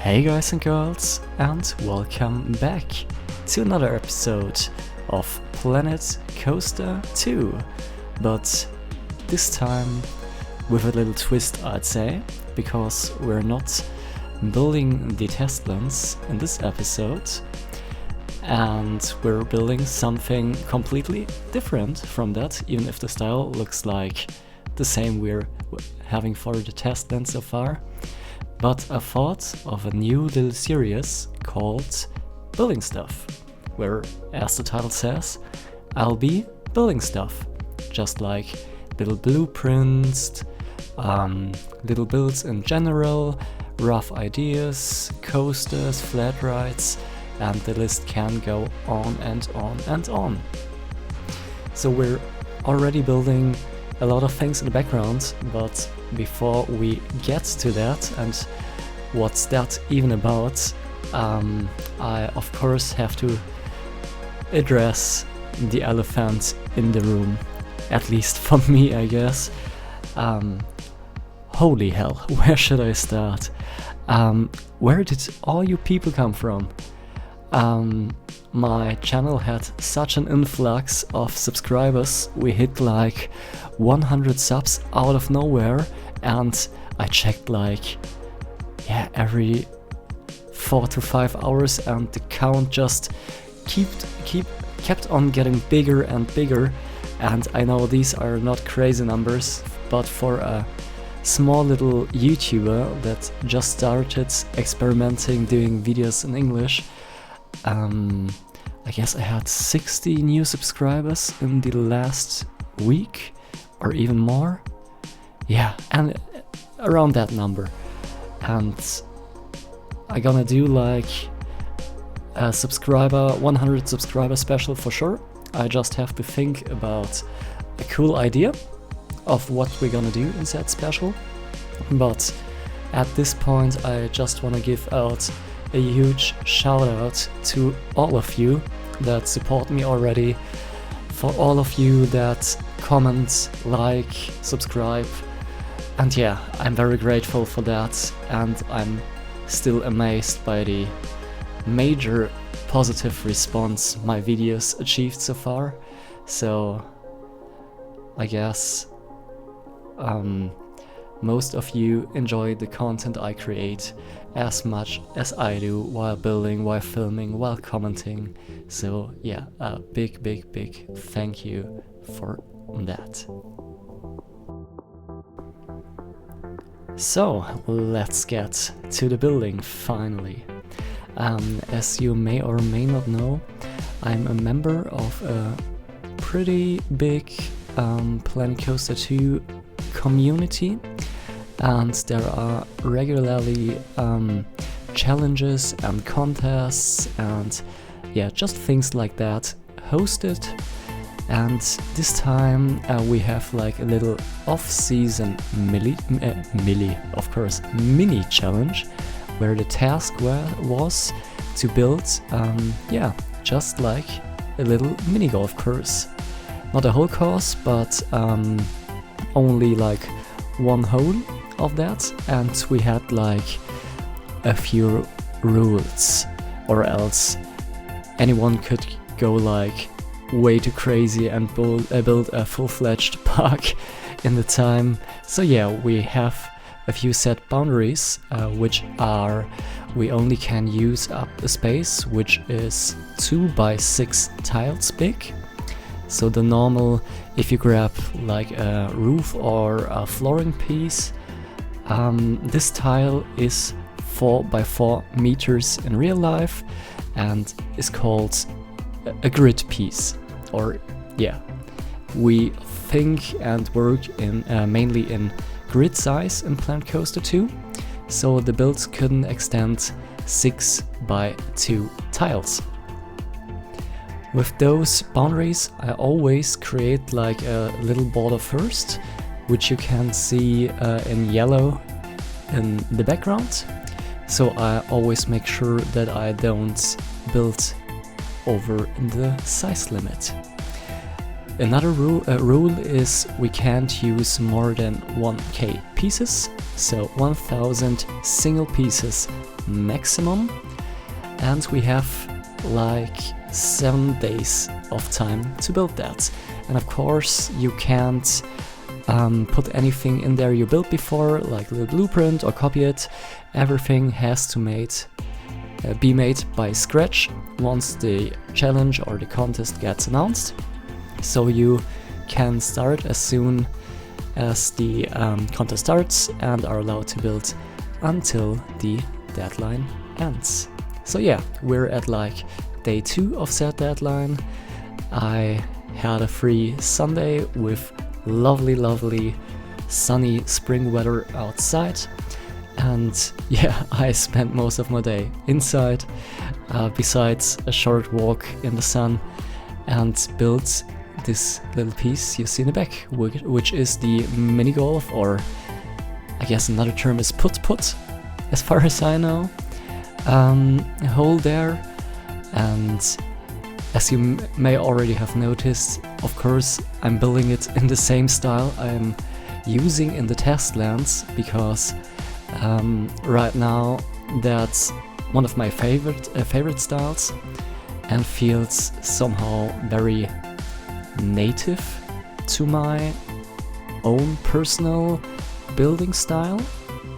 Hey guys and girls, and welcome back to another episode of Planet Coaster 2, but this time with a little twist, I'd say, because we're not building the Testlands in this episode, and we're building something completely different from that, even if the style looks like the same we're having for the Testlands so far. But I thought of a new little series called Building Stuff, where, as the title says, I'll be building stuff, just like little blueprints, little builds in general, rough ideas, coasters, flat rides, and the list can go on and on and on. So we're already building a lot of things in the background, but before we get to that and what's that even about, I of course have to address the elephant in the room, at least for me, I guess. Holy hell, where should I start? Where did all you people come from? My channel had such an influx of subscribers. We hit like 100 subs out of nowhere, and I checked like every 4 to 5 hours, and the count just kept on getting bigger and bigger. And I know these are not crazy numbers, but for a small little YouTuber that just started experimenting doing videos in English, I guess I had 60 new subscribers in the last week, or even more. Yeah, and around that number. And I'm gonna do like a 100 subscriber special for sure. I just have to think about a cool idea of what we're gonna do in that special. But at this point, I just wanna give out a huge shout out to all of you that support me already, for all of you that comment, like, subscribe, and yeah, I'm very grateful for that, and I'm still amazed by the major positive response my videos achieved so far. So I guess most of you enjoy the content I create as much as I do while building, while filming, while commenting. So yeah, a big thank you for that. So let's get to the building finally. As you may or may not know, I'm a member of a pretty big Planet Coaster 2 community, and there are regularly challenges and contests and just things like that hosted. And this time we have like a little off-season mini challenge, where the task was to build just like a little mini golf course. Not a whole course, but only like one hole of that, and we had like a few rules, or else anyone could go like way too crazy and build a full-fledged park in the time. So yeah, we have a few set boundaries, which are we only can use up a space which is 2 by 6 tiles big. So the normal, if you grab like a roof or a flooring piece, this tile is 4 by 4 meters in real life and is called a grid piece. Or we think and work in mainly in grid size in Planet Coaster 2, so the builds couldn't extend 6 by 2 tiles. With those boundaries, I always create like a little border first, which you can see in yellow in the background. So I always make sure that I don't build over the size limit. Another rule is we can't use more than 1K pieces so 1000 single pieces maximum, and we have like 7 days of time to build that. And of course you can't put anything in there you built before, like a little blueprint, or copy it. Everything has to be made by scratch once the challenge or the contest gets announced. So you can start as soon as the contest starts and are allowed to build until the deadline ends. So yeah, we're at like day 2 of that deadline. I had a free Sunday with lovely sunny spring weather outside, and yeah, I spent most of my day inside, besides a short walk in the sun, and built this little piece you see in the back, which is the Minigolf, or I guess another term is put, as far as I know. A hole there, and as you may already have noticed, of course I'm building it in the same style I'm using in the TESTLANDS, because right now that's one of my favorite styles and feels somehow very native to my own personal building style.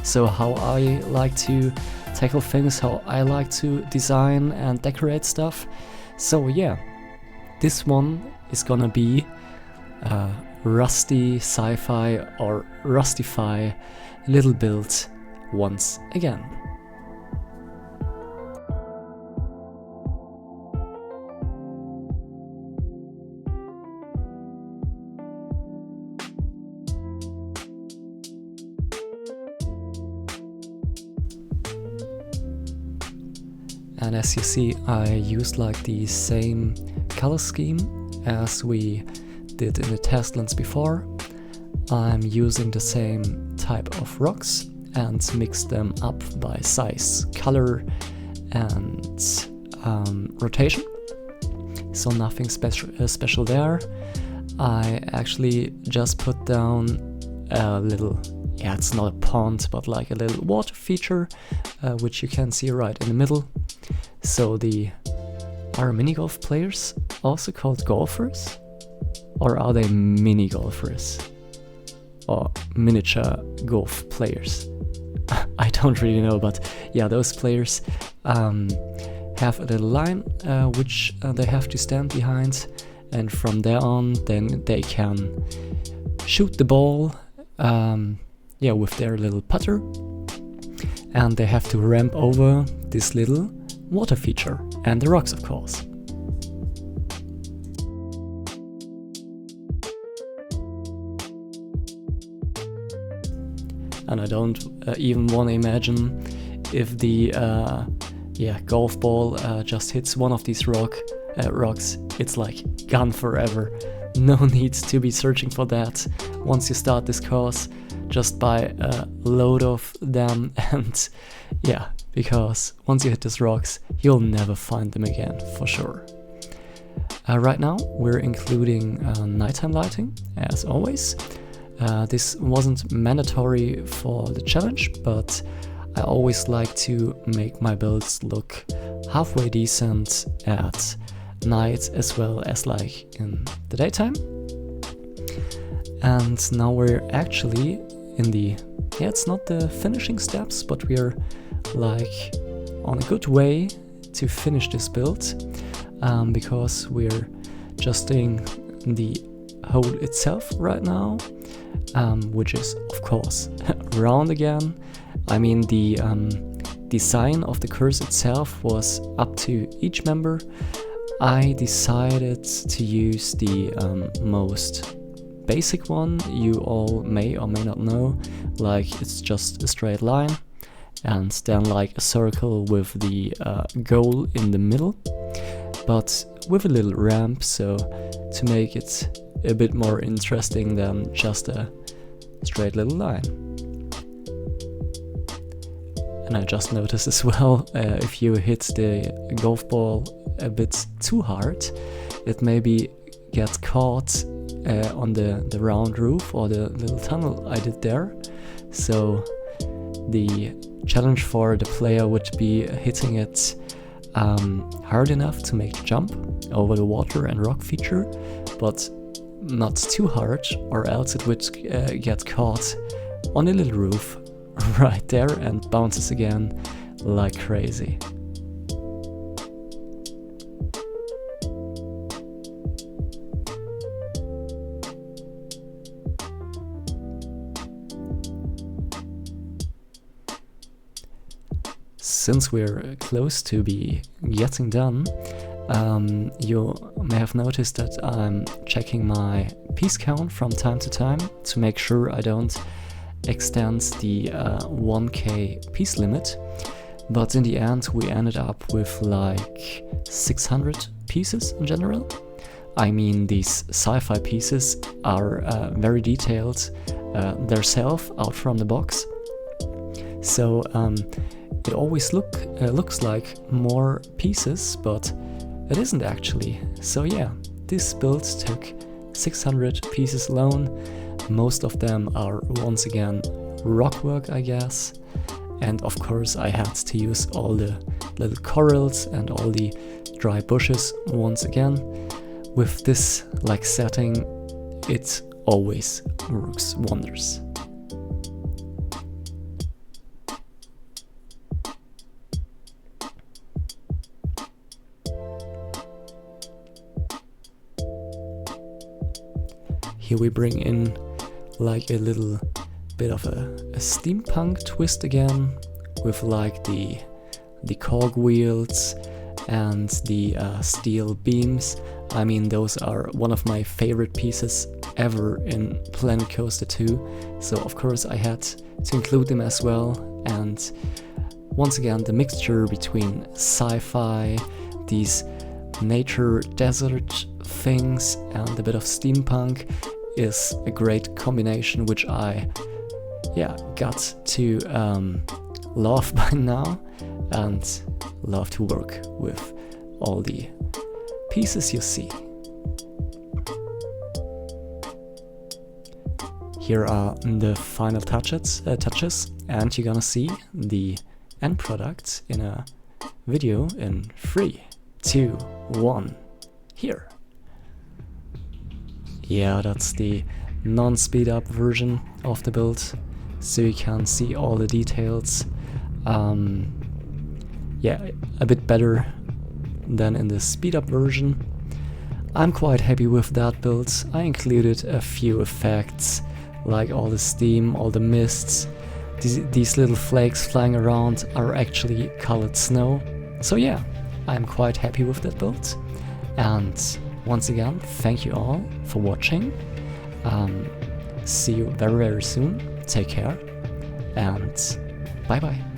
So how I like to tackle things, how I like to design and decorate stuff. So yeah, this one is gonna be a rusty sci-fi or rustify little build once again. And as you see, I used like the same color scheme as we did in the TESTLANDS before. I'm using the same type of rocks and mix them up by size, color and rotation. So nothing special there. I actually just put down a little, yeah, it's not a pond, but like a little water feature, which you can see right in the middle. So are mini-golf players also called golfers? Or are they mini-golfers? Or miniature golf players? I don't really know, but yeah, those players have a little line which they have to stand behind, and from there on then they can shoot the ball with their little putter, and they have to ramp over this little water feature and the rocks, of course. And I don't even want to imagine if the golf ball just hits one of these rocks. It's like gone forever. No need to be searching for that once you start this course. Just buy a load of them, and yeah, because once you hit these rocks, you'll never find them again, for sure. Right now, we're including nighttime lighting, as always. This wasn't mandatory for the challenge, but I always like to make my builds look halfway decent at night as well as like in the daytime. And now we're actually in it's not the finishing steps, but we're like on a good way to finish this build, because we're just doing the hole itself right now, which is of course round again. I mean, the design of the course itself was up to each member. I decided to use the most basic one you all may or may not know, like it's just a straight line and then like a circle with the goal in the middle, but with a little ramp, so to make it a bit more interesting than just a straight little line. And I just noticed as well, if you hit the golf ball a bit too hard, it maybe gets caught on the round roof or the little tunnel I did there. So the challenge for the player would be hitting it hard enough to make the jump over the water and rock feature, but not too hard, or else it would get caught on a little roof right there and bounces again like crazy. Since we're close to be getting done, you may have noticed that I'm checking my piece count from time to time to make sure I don't extend the 1k piece limit. But in the end we ended up with like 600 pieces in general. I mean, these sci-fi pieces are very detailed themselves out from the box. So it always looks like more pieces, but it isn't actually. So yeah, this build took 600 pieces alone. Most of them are once again rock work, I guess. And of course I had to use all the little corals and all the dry bushes once again. With this like setting, it always works wonders. Here we bring in like a little bit of a steampunk twist again, with like the cog wheels and the steel beams. I mean, those are one of my favorite pieces ever in Planet Coaster 2, so of course I had to include them as well. And once again, the mixture between sci-fi, these nature desert things, and a bit of steampunk is a great combination, which I got to love by now, and love to work with all the pieces you see. Here are the final touches, and you're gonna see the end product in a video in 3, 2, 1, here. Yeah, that's the non-speed up version of the build, so you can see all the details. Yeah, a bit better than in the speed up version. I'm quite happy with that build. I included a few effects, like all the steam, all the mists. These little flakes flying around are actually colored snow. So yeah, I'm quite happy with that build. And once again, thank you all for watching. See you very, very soon. Take care, and bye bye.